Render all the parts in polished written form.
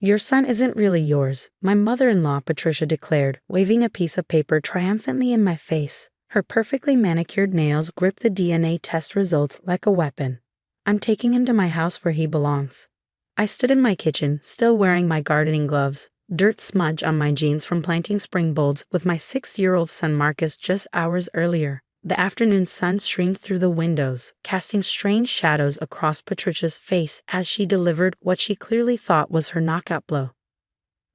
Your son isn't really yours, my mother-in-law, Patricia declared, waving a piece of paper triumphantly in my face. Her perfectly manicured nails gripped the DNA test results like a weapon. I'm taking him to my house where he belongs. I stood in my kitchen, still wearing my gardening gloves, dirt smudge on my jeans from planting spring bulbs with my 6-year-old son Marcus just hours earlier. The afternoon sun streamed through the windows, casting strange shadows across Patricia's face as she delivered what she clearly thought was her knockout blow.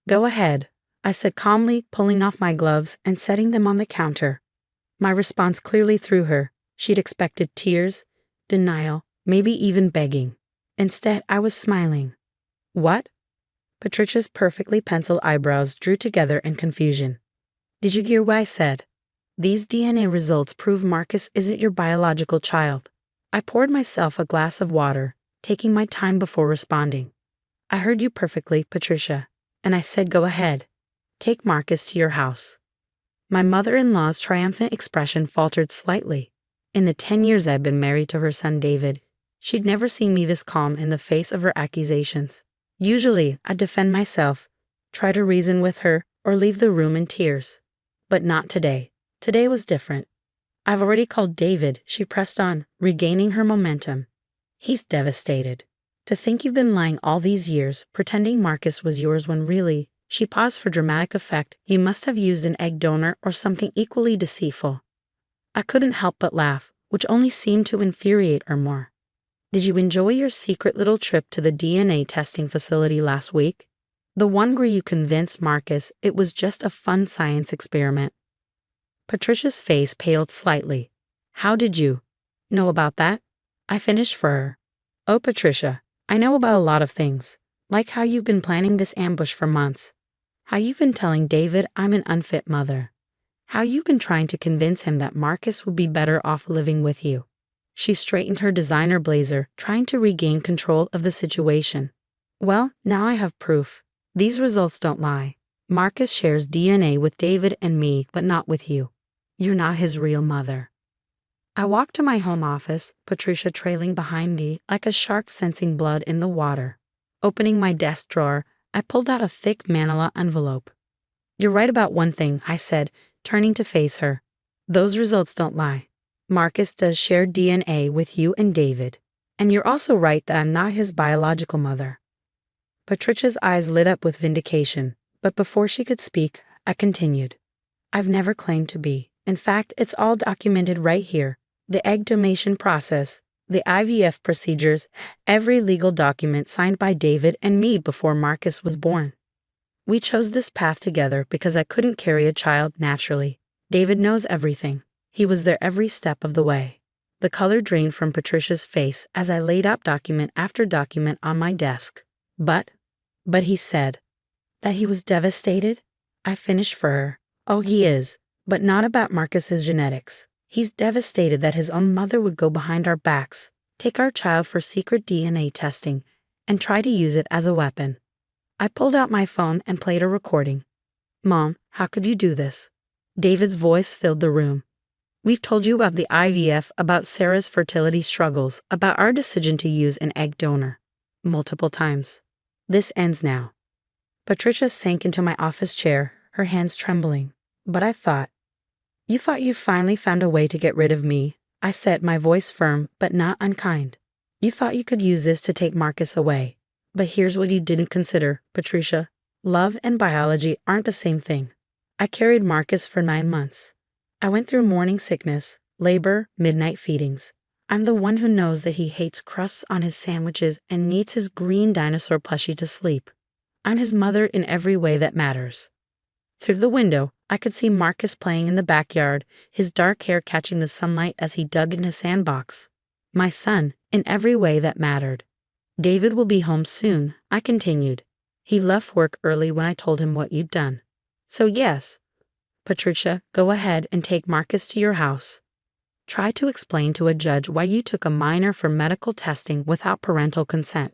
Go ahead, I said calmly, pulling off my gloves and setting them on the counter. My response clearly threw her. She'd expected tears, denial, maybe even begging. Instead, I was smiling. What? Patricia's perfectly penciled eyebrows drew together in confusion. Did you hear what I said? These DNA results prove Marcus isn't your biological child. I poured myself a glass of water, taking my time before responding. I heard you perfectly, Patricia, and I said go ahead. Take Marcus to your house. My mother-in-law's triumphant expression faltered slightly. In the 10 years I'd been married to her son David, she'd never seen me this calm in the face of her accusations. Usually, I'd defend myself, try to reason with her, or leave the room in tears. But not today. Today was different. I've already called David, she pressed on, regaining her momentum. He's devastated. To think you've been lying all these years, pretending Marcus was yours when really, she paused for dramatic effect, you must have used an egg donor or something equally deceitful. I couldn't help but laugh, which only seemed to infuriate her more. Did you enjoy your secret little trip to the DNA testing facility last week? The one where you convinced Marcus it was just a fun science experiment. Patricia's face paled slightly. How did you know about that? I finished for her. Oh, Patricia, I know about a lot of things, like how you've been planning this ambush for months, how you've been telling David I'm an unfit mother, how you've been trying to convince him that Marcus would be better off living with you. She straightened her designer blazer, trying to regain control of the situation. Well, now I have proof. These results don't lie. Marcus shares DNA with David and me, but not with you. You're not his real mother. I walked to my home office, Patricia trailing behind me like a shark sensing blood in the water. Opening my desk drawer, I pulled out a thick manila envelope. You're right about one thing, I said, turning to face her. Those results don't lie. Marcus does share DNA with you and David. And you're also right that I'm not his biological mother. Patricia's eyes lit up with vindication, but before she could speak, I continued. I've never claimed to be. In fact, it's all documented right here. The egg donation process, the IVF procedures, every legal document signed by David and me before Marcus was born. We chose this path together because I couldn't carry a child naturally. David knows everything. He was there every step of the way. The color drained from Patricia's face as I laid out document after document on my desk. But he said that he was devastated. I finished for her. Oh, he is. But not about Marcus's genetics. He's devastated that his own mother would go behind our backs, take our child for secret DNA testing, and try to use it as a weapon. I pulled out my phone and played a recording. Mom, how could you do this? David's voice filled the room. We've told you about the IVF, about Sarah's fertility struggles, about our decision to use an egg donor. Multiple times. This ends now. Patricia sank into my office chair, her hands trembling. But I thought, you thought you finally found a way to get rid of me, I said, my voice firm but not unkind. You thought you could use this to take Marcus away. But here's what you didn't consider, Patricia. Love and biology aren't the same thing. I carried Marcus for 9 months. I went through morning sickness, labor, midnight feedings. I'm the one who knows that he hates crusts on his sandwiches and needs his green dinosaur plushie to sleep. I'm his mother in every way that matters. Through the window, I could see Marcus playing in the backyard, his dark hair catching the sunlight as he dug in his sandbox. My son, in every way that mattered. David will be home soon, I continued. He left work early when I told him what you'd done. So yes, Patricia, go ahead and take Marcus to your house. Try to explain to a judge why you took a minor for medical testing without parental consent.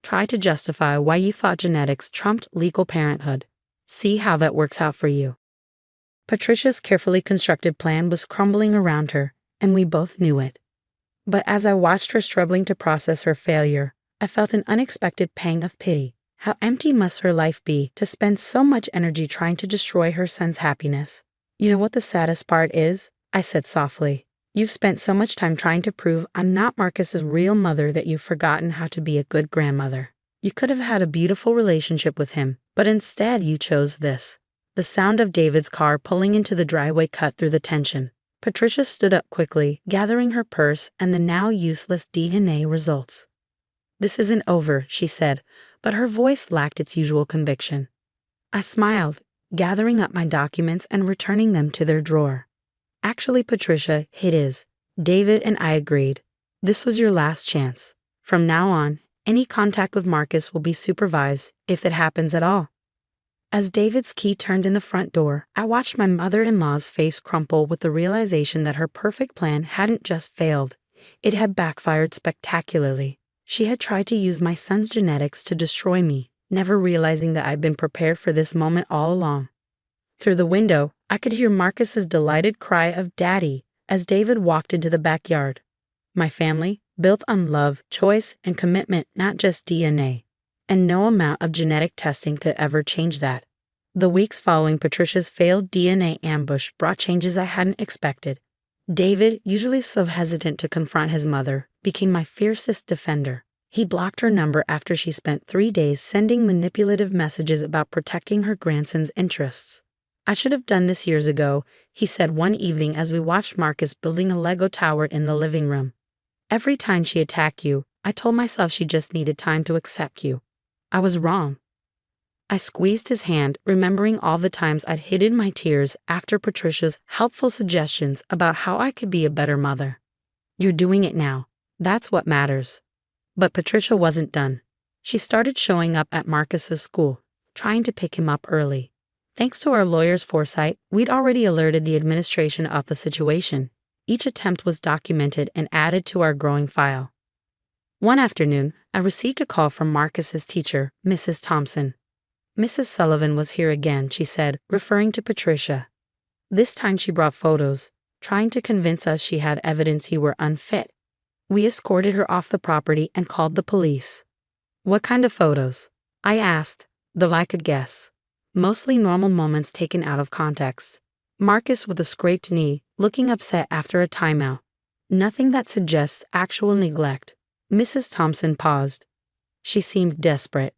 Try to justify why you thought genetics trumped legal parenthood. See how that works out for you. Patricia's carefully constructed plan was crumbling around her, and we both knew it. But as I watched her struggling to process her failure, I felt an unexpected pang of pity. How empty must her life be to spend so much energy trying to destroy her son's happiness? You know what the saddest part is? I said softly. You've spent so much time trying to prove I'm not Marcus's real mother that you've forgotten how to be a good grandmother. You could have had a beautiful relationship with him, but instead you chose this. The sound of David's car pulling into the driveway cut through the tension. Patricia stood up quickly, gathering her purse and the now useless DNA results. This isn't over, she said, but her voice lacked its usual conviction. I smiled, gathering up my documents and returning them to their drawer. Actually, Patricia, it is. David and I agreed. This was your last chance. From now on, any contact with Marcus will be supervised, if it happens at all. As David's key turned in the front door, I watched my mother-in-law's face crumple with the realization that her perfect plan hadn't just failed. It had backfired spectacularly. She had tried to use my son's genetics to destroy me, never realizing that I'd been prepared for this moment all along. Through the window, I could hear Marcus's delighted cry of "Daddy" as David walked into the backyard. My family, built on love, choice, and commitment, not just DNA. And no amount of genetic testing could ever change that. The weeks following Patricia's failed DNA ambush brought changes I hadn't expected. David, usually so hesitant to confront his mother, became my fiercest defender. He blocked her number after she spent 3 days sending manipulative messages about protecting her grandson's interests. I should have done this years ago, he said one evening as we watched Marcus building a Lego tower in the living room. Every time she attacked you, I told myself she just needed time to accept you. I was wrong. I squeezed his hand, remembering all the times I'd hidden my tears after Patricia's helpful suggestions about how I could be a better mother. You're doing it now. That's what matters. But Patricia wasn't done. She started showing up at Marcus's school, trying to pick him up early. Thanks to our lawyer's foresight, we'd already alerted the administration of the situation. Each attempt was documented and added to our growing file. One afternoon, I received a call from Marcus's teacher, Mrs. Thompson. Mrs. Sullivan was here again, she said, referring to Patricia. This time she brought photos, trying to convince us she had evidence you were unfit. We escorted her off the property and called the police. What kind of photos? I asked, though I could guess. Mostly normal moments taken out of context. Marcus with a scraped knee, looking upset after a timeout. Nothing that suggests actual neglect. Mrs. Thompson paused. She seemed desperate.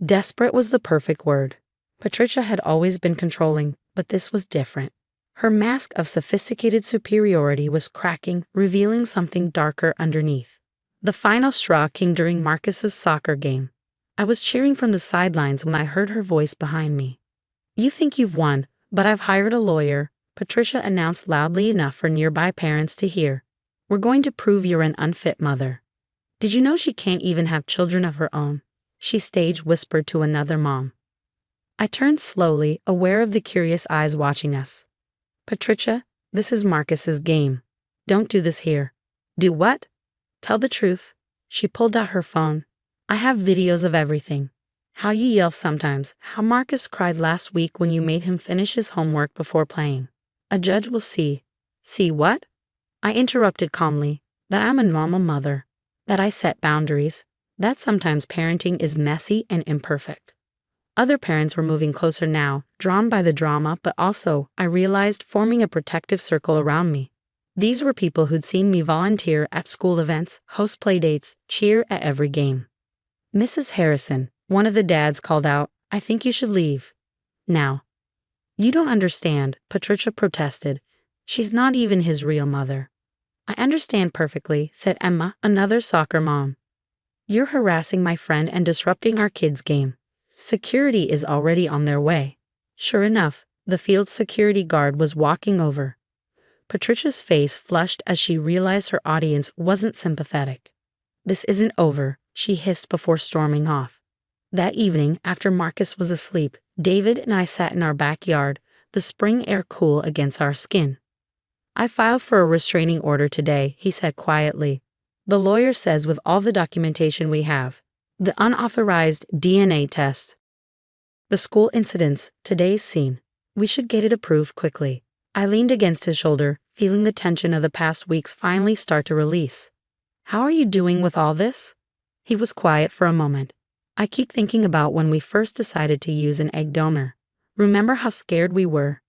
Desperate was the perfect word. Patricia had always been controlling, but this was different. Her mask of sophisticated superiority was cracking, revealing something darker underneath. The final straw came during Marcus's soccer game. I was cheering from the sidelines when I heard her voice behind me. You think you've won, but I've hired a lawyer, Patricia announced loudly enough for nearby parents to hear. We're going to prove you're an unfit mother. Did you know she can't even have children of her own? She stage whispered to another mom. I turned slowly, aware of the curious eyes watching us. Patricia, this is Marcus's game. Don't do this here. Do what? Tell the truth. She pulled out her phone. I have videos of everything. How you yell sometimes, how Marcus cried last week when you made him finish his homework before playing. A judge will see. See what? I interrupted calmly, that I'm a normal mother. That I set boundaries, that sometimes parenting is messy and imperfect. Other parents were moving closer now, drawn by the drama, but also, I realized, forming a protective circle around me. These were people who'd seen me volunteer at school events, host playdates, cheer at every game. Mrs. Harrison, one of the dads, called out, I think you should leave. Now. You don't understand, Patricia protested. She's not even his real mother. I understand perfectly, said Emma, another soccer mom. You're harassing my friend and disrupting our kids' game. Security is already on their way. Sure enough, the field's security guard was walking over. Patricia's face flushed as she realized her audience wasn't sympathetic. This isn't over, she hissed before storming off. That evening, after Marcus was asleep, David and I sat in our backyard, the spring air cool against our skin. I filed for a restraining order today, he said quietly. The lawyer says with all the documentation we have, the unauthorized DNA test, the school incidents, today's scene, we should get it approved quickly. I leaned against his shoulder, feeling the tension of the past weeks finally start to release. How are you doing with all this? He was quiet for a moment. I keep thinking about when we first decided to use an egg donor. Remember how scared we were?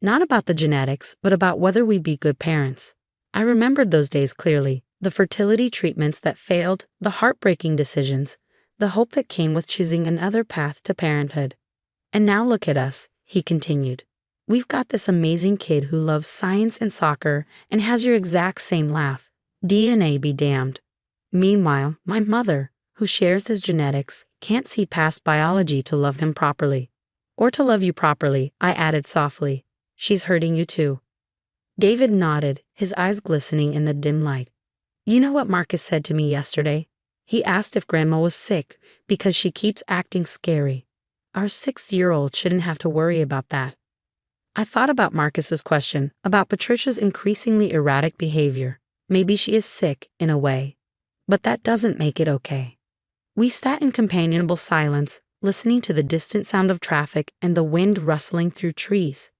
Not about the genetics, but about whether we'd be good parents. I remembered those days clearly, the fertility treatments that failed, the heartbreaking decisions, the hope that came with choosing another path to parenthood. And now look at us, he continued. We've got this amazing kid who loves science and soccer and has your exact same laugh. DNA be damned. Meanwhile, my mother, who shares his genetics, can't see past biology to love him properly. Or to love you properly, I added softly. She's hurting you too. David nodded, his eyes glistening in the dim light. You know what Marcus said to me yesterday? He asked if Grandma was sick because she keeps acting scary. Our 6-year-old shouldn't have to worry about that. I thought about Marcus's question, about Patricia's increasingly erratic behavior. Maybe she is sick, in a way. But that doesn't make it okay. We sat in companionable silence, listening to the distant sound of traffic and the wind rustling through trees.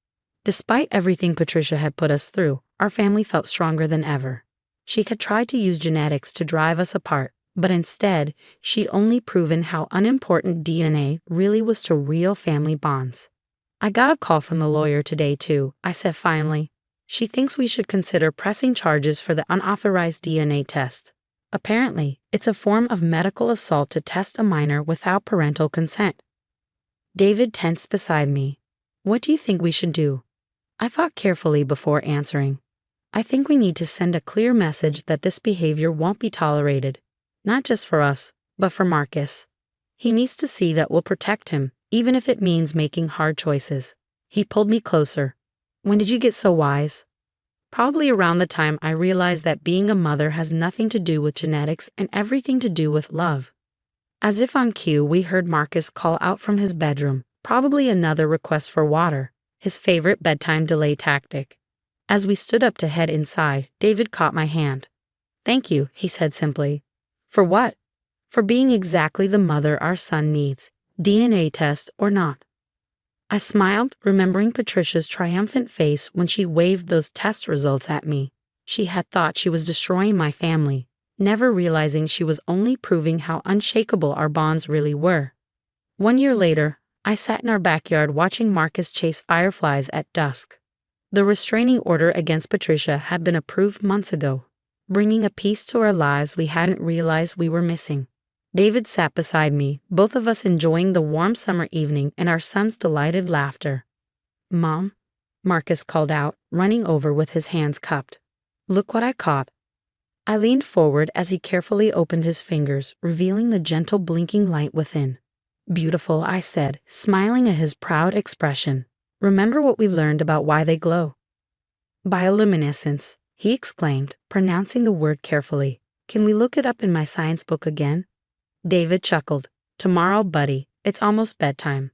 Despite everything Patricia had put us through, our family felt stronger than ever. She had tried to use genetics to drive us apart, but instead, she'd only proven how unimportant DNA really was to real family bonds. I got a call from the lawyer today too, I said finally. She thinks we should consider pressing charges for the unauthorized DNA test. Apparently, it's a form of medical assault to test a minor without parental consent. David tensed beside me. What do you think we should do? I thought carefully before answering. I think we need to send a clear message that this behavior won't be tolerated. Not just for us, but for Marcus. He needs to see that we'll protect him, even if it means making hard choices. He pulled me closer. When did you get so wise? Probably around the time I realized that being a mother has nothing to do with genetics and everything to do with love. As if on cue, we heard Marcus call out from his bedroom, probably another request for water, his favorite bedtime delay tactic. As we stood up to head inside, David caught my hand. Thank you, he said simply. For what? For being exactly the mother our son needs, DNA test or not. I smiled, remembering Patricia's triumphant face when she waved those test results at me. She had thought she was destroying my family, never realizing she was only proving how unshakable our bonds really were. 1 year later, I sat in our backyard watching Marcus chase fireflies at dusk. The restraining order against Patricia had been approved months ago, bringing a peace to our lives we hadn't realized we were missing. David sat beside me, both of us enjoying the warm summer evening and our son's delighted laughter. Mom, Marcus called out, running over with his hands cupped. Look what I caught. I leaned forward as he carefully opened his fingers, revealing the gentle blinking light within. Beautiful, I said, smiling at his proud expression. Remember what we learned about why they glow? Bioluminescence, he exclaimed, pronouncing the word carefully. Can we look it up in my science book again? David chuckled. Tomorrow, buddy, it's almost bedtime.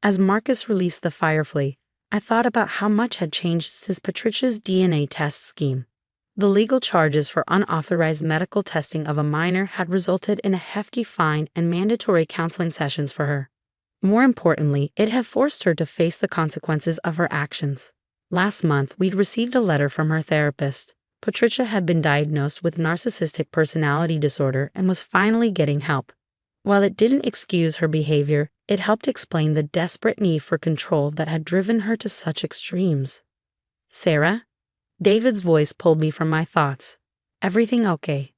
As Marcus released the firefly, I thought about how much had changed since Patricia's DNA test scheme. The legal charges for unauthorized medical testing of a minor had resulted in a hefty fine and mandatory counseling sessions for her. More importantly, it had forced her to face the consequences of her actions. Last month, we'd received a letter from her therapist. Patricia had been diagnosed with narcissistic personality disorder and was finally getting help. While it didn't excuse her behavior, it helped explain the desperate need for control that had driven her to such extremes. Sarah? David's voice pulled me from my thoughts. Everything okay?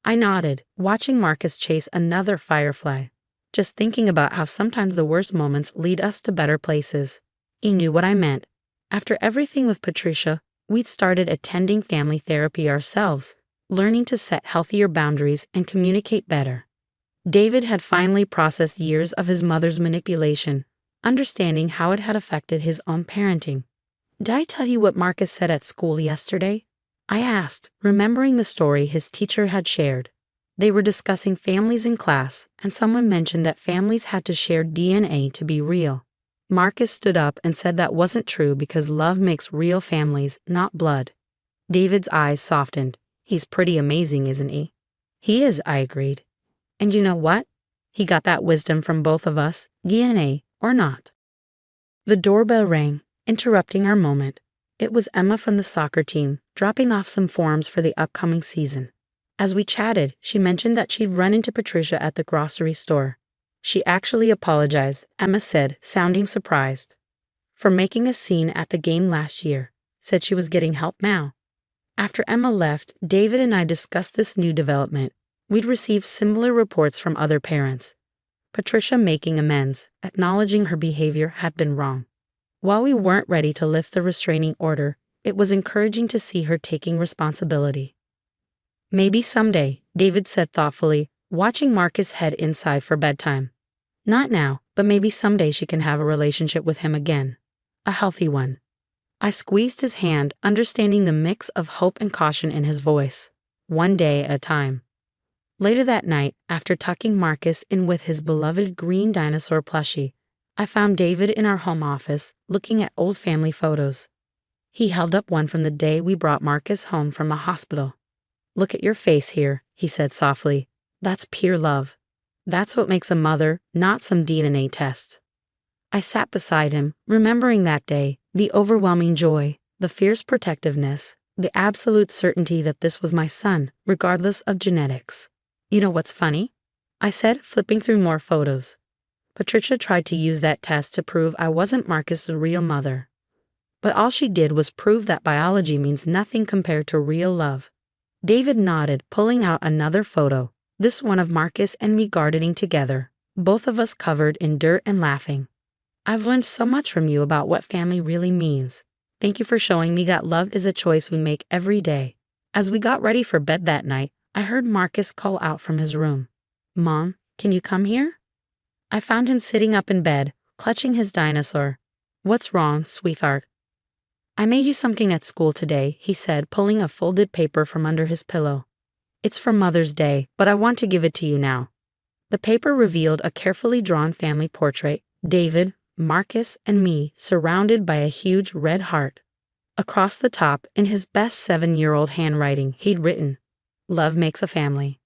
I nodded, watching Marcus chase another firefly, just thinking about how sometimes the worst moments lead us to better places. He knew what I meant. After everything with Patricia, we'd started attending family therapy ourselves, learning to set healthier boundaries and communicate better. David had finally processed years of his mother's manipulation, understanding how it had affected his own parenting. Did I tell you what Marcus said at school yesterday? I asked, remembering the story his teacher had shared. They were discussing families in class, and someone mentioned that families had to share DNA to be real. Marcus stood up and said that wasn't true because love makes real families, not blood. David's eyes softened. He's pretty amazing, isn't he? He is, I agreed. And you know what? He got that wisdom from both of us, DNA or not. The doorbell rang, interrupting our moment. It was Emma from the soccer team, dropping off some forms for the upcoming season. As we chatted, she mentioned that she'd run into Patricia at the grocery store. She actually apologized, Emma said, sounding surprised. For making a scene at the game last year. Said she was getting help now. After Emma left, David and I discussed this new development. We'd received similar reports from other parents. Patricia making amends, acknowledging her behavior had been wrong. While we weren't ready to lift the restraining order, it was encouraging to see her taking responsibility. Maybe someday, David said thoughtfully, watching Marcus head inside for bedtime. Not now, but maybe someday she can have a relationship with him again. A healthy one. I squeezed his hand, understanding the mix of hope and caution in his voice. One day at a time. Later that night, after tucking Marcus in with his beloved green dinosaur plushie, I found David in our home office, looking at old family photos. He held up one from the day we brought Marcus home from the hospital. "Look at your face here," he said softly. "That's pure love. That's what makes a mother, not some DNA test." I sat beside him, remembering that day, the overwhelming joy, the fierce protectiveness, the absolute certainty that this was my son, regardless of genetics. "You know what's funny?" I said, flipping through more photos. Patricia tried to use that test to prove I wasn't Marcus's real mother. But all she did was prove that biology means nothing compared to real love. David nodded, pulling out another photo, this one of Marcus and me gardening together, both of us covered in dirt and laughing. "I've learned so much from you about what family really means. Thank you for showing me that love is a choice we make every day." As we got ready for bed that night, I heard Marcus call out from his room. "Mom, can you come here?" I found him sitting up in bed, clutching his dinosaur. "What's wrong, sweetheart?" "I made you something at school today," he said, pulling a folded paper from under his pillow. "It's for Mother's Day, but I want to give it to you now." The paper revealed a carefully drawn family portrait, David, Marcus, and me surrounded by a huge red heart. Across the top, in his best 7-year-old handwriting, he'd written, "Love makes a family."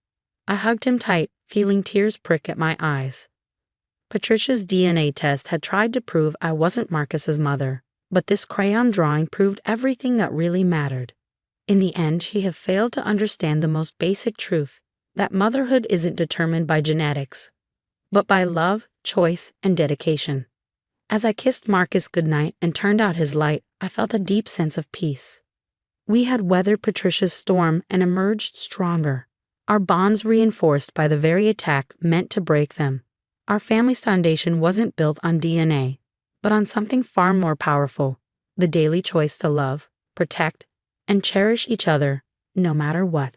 I hugged him tight, feeling tears prick at my eyes. Patricia's DNA test had tried to prove I wasn't Marcus's mother, but this crayon drawing proved everything that really mattered. In the end, she had failed to understand the most basic truth, that motherhood isn't determined by genetics, but by love, choice, and dedication. As I kissed Marcus goodnight and turned out his light, I felt a deep sense of peace. We had weathered Patricia's storm and emerged stronger, our bonds reinforced by the very attack meant to break them. Our family's foundation wasn't built on DNA, but on something far more powerful, the daily choice to love, protect, and cherish each other, no matter what.